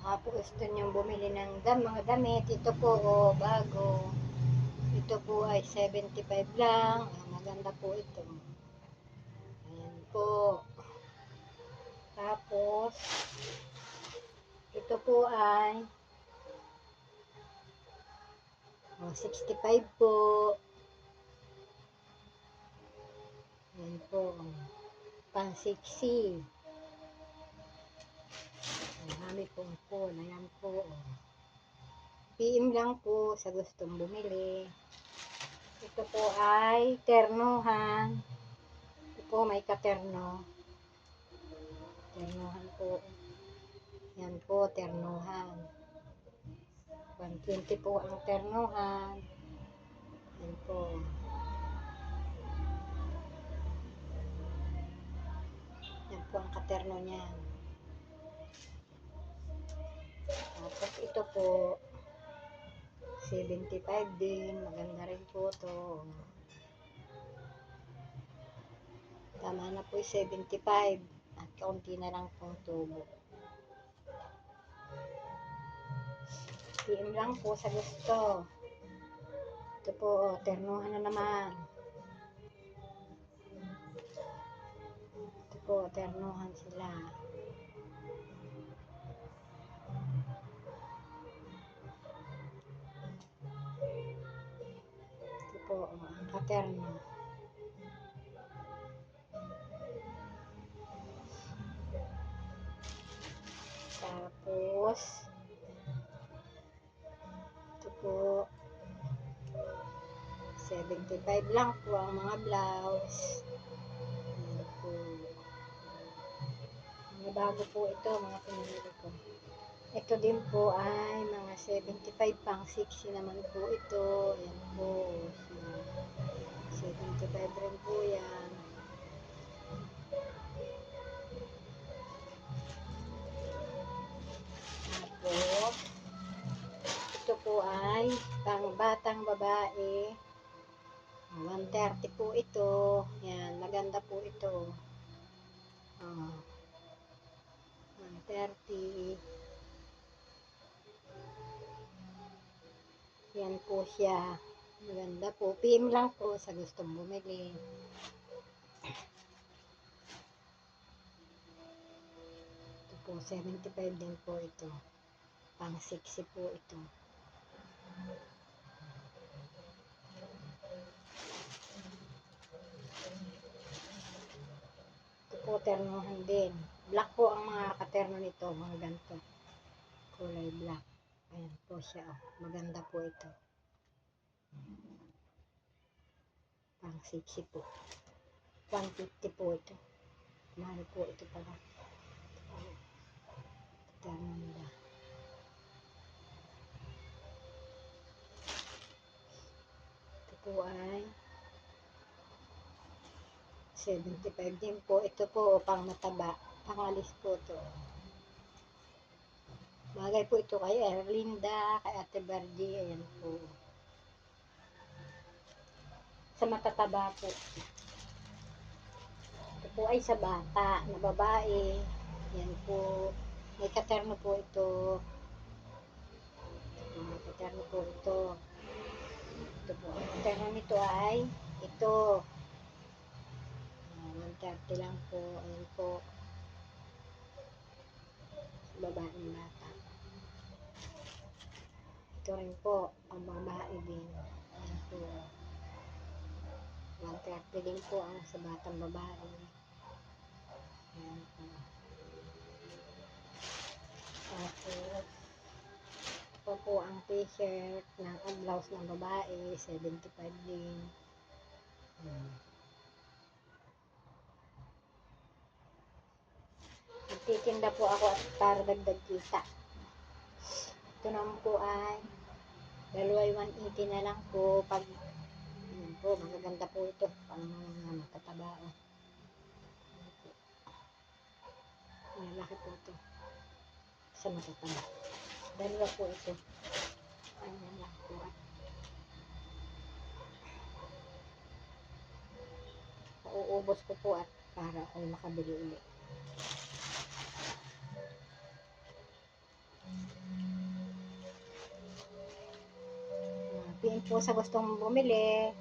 Tapos gusto niyong bumili ng mga damit, ito po, bago. Ito po ay 75 lang. Maganda po ito. Ayan po. Tapos, ito po ay 65 po. Ayan po. Pang-sexy. Marami pong po. Ayan po. PM lang po sa gustong bumili. Ito po ay ternuhan. Ito po may katerno. Ternuhan po. Yan po, ternuhan. 120 po ang ternuhan. Yan po. Yan po ang katerno niyan. Tapos ito po, 75 din. Maganda rin po to. Tama na po 75. At kaunti na lang pong tubo. PM lang po sa gusto. Ito po, ternuhan na naman. Ito po, ternuhan sila. Ito po, ang katerno. Tapos, ito po, 75 lang po ang mga blouse. Ayan po. Mga bago po ito, mga pinili ko. Ito din po ay mga 75 pang 60 naman po ito. Ayan po. So, 75 rin po yan. Tapos, ito po ay pang batang babae. 130 po ito. Yan, maganda po ito. 130. Yan po siya. Maganda po. PM lang po sa gustong bumili. Ito po, 75 din po ito. Pang 60 po ito. Ito po, ternohan din. Black po ang mga katerno nito. Mga ganito. Kulay black. Ayan po siya. Maganda po ito. Pang 60 po. 150 po ito. Mahal po ito pala. Katerno nila. Ito po ay 75 din po. Ito po, pang mataba. Pangalis po ito. Bagay po ito kay Erlinda, kay Ate Bergie. Ayan po. Sa matataba po. Ito po ay sa bata na babae. Ayan po. May katerno po ito. May katerno po ito. Ito po. Ang katerno nito ay ito. 130 lang po. Ayan po. Babaeng bata. Ito rin po. Ang babae din. Ayan po. 130 din po ang sa batang babae. Ayan po. Tapos, ito po ang t-shirt ng blouse ng babae. 75 din. Nagtitinda po ako at para dagdag kita. Ito naman po ay dalaway 180 na lang po. Pag yun po, magaganda po ito. Pang matataba. Malaki po ito. Sa matataba. Dalawa po ito. Ayan lang po. Uuubos ko po at para ako makabili ulit. PM po sa gustong bumili.